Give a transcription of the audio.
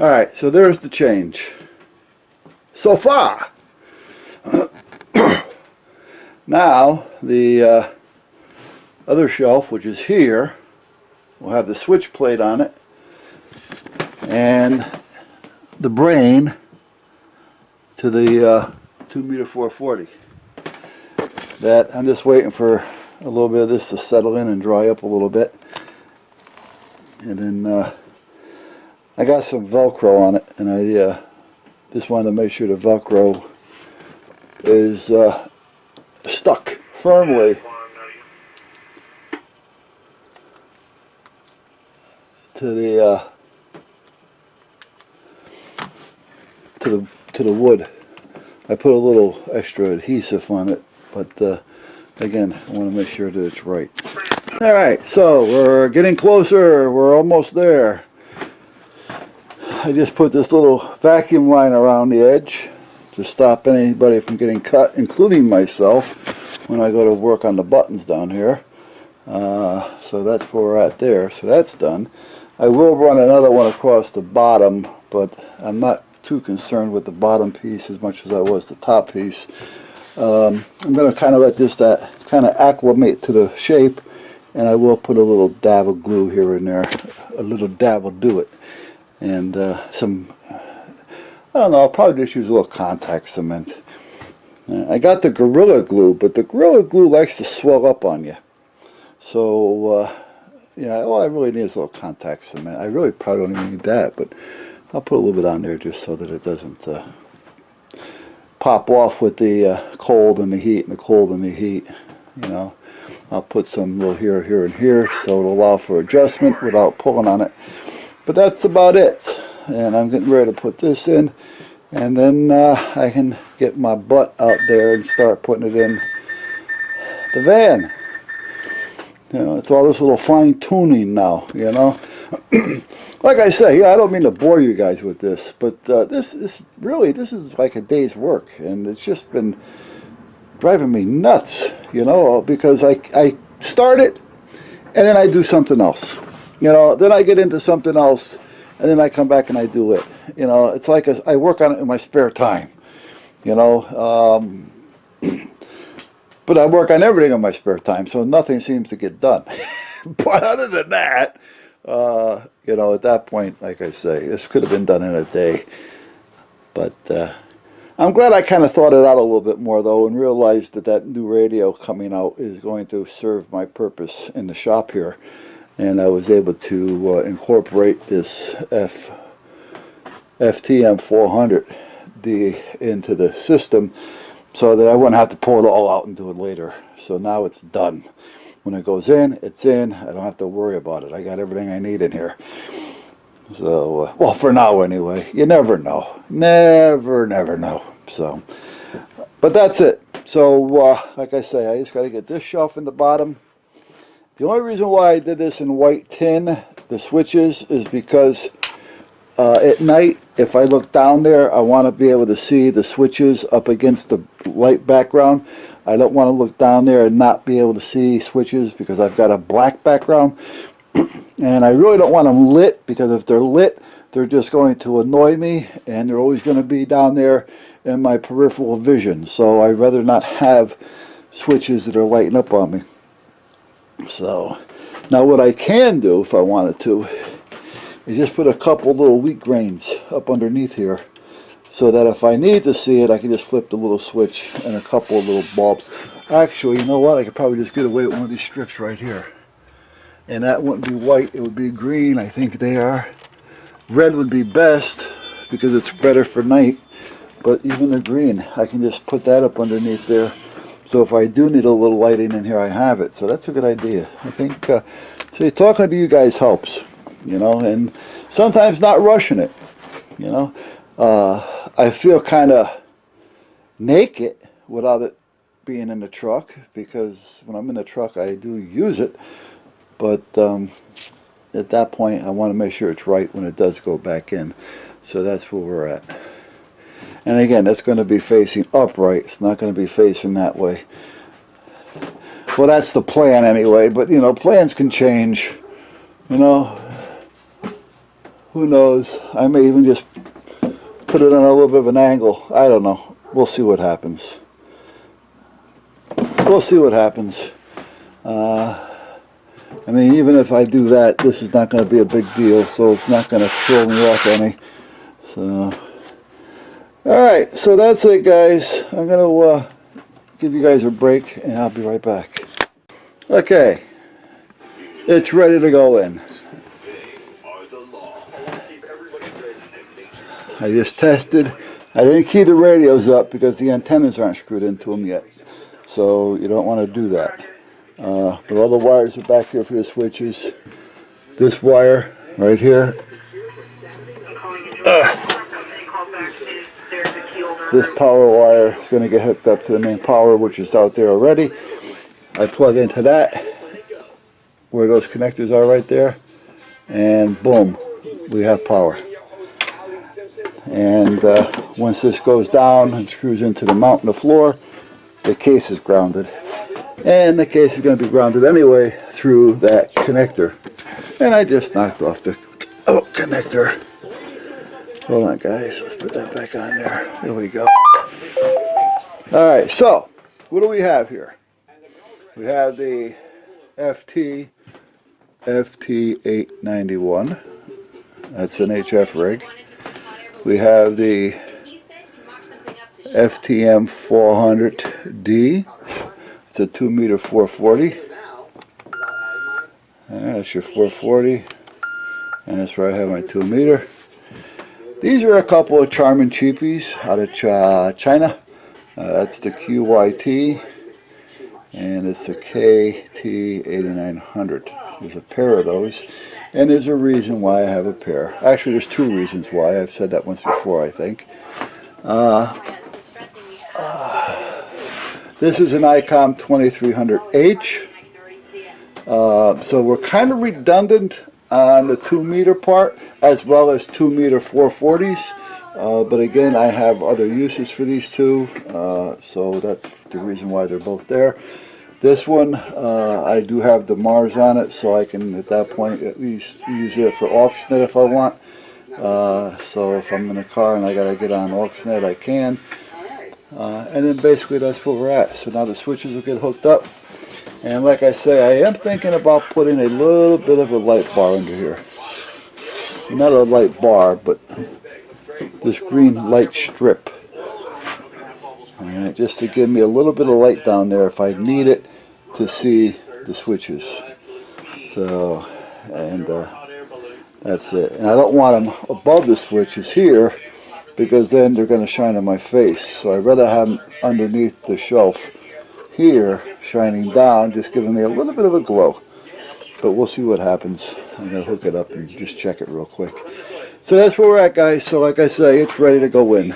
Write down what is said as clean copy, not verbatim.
Alright, so there's the change. So far! Now, the other shelf, which is here, will have the switch plate on it and the brain to the 2 m 440. That I'm just waiting for a little bit of this to settle in and dry up a little bit, and then I got some Velcro on it, and I just wanted to make sure the Velcro is stuck firmly to the wood. I put a little extra adhesive on it, but again, I want to make sure that it's right. Alright, so we're getting closer. We're almost there. I just put this little vacuum line around the edge to stop anybody from getting cut, including myself, when I go to work on the buttons down here. So that's where we're at there. So that's done. I will run another one across the bottom, but I'm not too concerned with the bottom piece as much as I was the top piece. I'm going to kind of let this kind of acclimate to the shape, and I will put a little dab of glue here and there. A little dab will do it. And some, I don't know, I'll probably just use a little contact cement. I got the Gorilla Glue, but the Gorilla Glue likes to swell up on you. So, yeah, all I really need is a little contact cement. I really probably don't even need that, but I'll put a little bit on there just so that it doesn't pop off with the cold and the heat and the cold and the heat. You know, I'll put some little here, here, and here, so it'll allow for adjustment without pulling on it. But that's about it. And I'm getting ready to put this in, and then I can get my butt out there and start putting it in the van. You know, it's all this little fine tuning now, you know. Like I say, yeah, I don't mean to bore you guys with this, but this is like a day's work, and it's just been driving me nuts, you know, because I start it and then I do something else. You know, then I get into something else, and then I come back and I do it. You know, it's like I work on it in my spare time. You know, but I work on everything in my spare time, so nothing seems to get done. But other than that, you know, at that point, like I say, this could have been done in a day. But I'm glad I kind of thought it out a little bit more, though, and realized that that new radio coming out is going to serve my purpose in the shop here. And I was able to incorporate this FTM 400D into the system so that I wouldn't have to pull it all out and do it later. So now it's done. When it goes in, it's in. I don't have to worry about it. I got everything I need in here. So, well, for now anyway. You never know. Never know. So, but that's it. So, like I say, I just got to get this shelf in the bottom. The only reason why I did this in white tin, the switches, is because at night, if I look down there, I want to be able to see the switches up against the light background. I don't want to look down there and not be able to see switches because I've got a black background. And I really don't want them lit, because if they're lit, they're just going to annoy me, and they're always going to be down there in my peripheral vision. So I'd rather not have switches that are lighting up on me. So now what I can do, if I wanted to, is just put a couple little wheat grains up underneath here, so that if I need to see it, I can just flip the little switch and a couple of little bulbs. Actually, you know what? I could probably just get away with one of these strips right here. And that wouldn't be white, it would be green, I think they are. Red would be best, because it's better for night. But even the green, I can just put that up underneath there. So if I do need a little lighting in here, I have it. So that's a good idea. I think, see, talking to you guys helps, you know, and sometimes not rushing it, you know. I feel kind of naked without it being in the truck, because when I'm in the truck, I do use it. But at that point, I want to make sure it's right when it does go back in. So that's where we're at. And again, that's going to be facing upright. It's not going to be facing that way. Well, that's the plan anyway. But, you know, plans can change. You know, Who knows? I may even just put it on a little bit of an angle. I don't know. We'll see what happens. We'll see what happens. I mean, even if I do that, this is not going to be a big deal, so it's not going to throw me off any. So, alright, so that's it, guys. I'm going to give you guys a break, and I'll be right back. Okay, it's ready to go in. I just tested. I didn't key the radios up because the antennas aren't screwed into them yet. So you don't want to do that. But all the wires are back here for the switches. This wire right here. This power wire is going to get hooked up to the main power, which is out there already. I plug into that, where those connectors are right there, and boom, we have power. And once this goes down and screws into the mount on the floor, the case is grounded. And the case is going to be grounded anyway through that connector. And I just knocked off the connector. Hold on, guys. Let's put that back on there. There we go. Alright, so what do we have here? We have the FT891. That's an HF rig. We have the FTM 400D. It's a 2-meter 440. That's your 440. And that's where I have my 2-meter. These are a couple of Charmin cheapies out of China. That's the QYT. And it's the KT8900. There's a pair of those. And there's a reason why I have a pair. Actually, there's two reasons why. I've said that once before, I think. This is an ICOM 2300H. So we're kind of redundant on the 2-meter part, as well as 2-meter 440s. But again, I have other uses for these two. So that's the reason why they're both there. This one, I do have the Mars on it, so I can, at that point, at least use it for AUXNet if I want. So if I'm in a car and I gotta get on AUXNet, I can. And then basically that's where we're at. So now the switches will get hooked up. And like I say, I am thinking about putting a little bit of a light bar under here. Not a light bar, but this green light strip. Alright, just to give me a little bit of light down there if I need it to see the switches. So, and that's it. And I don't want them above the switches here, because then they're going to shine on my face. So I'd rather have them underneath the shelf here, shining down, just giving me a little bit of a glow. But we'll see what happens. I'm going to hook it up and just check it real quick. So that's where we're at, guys. So like I say, it's ready to go in.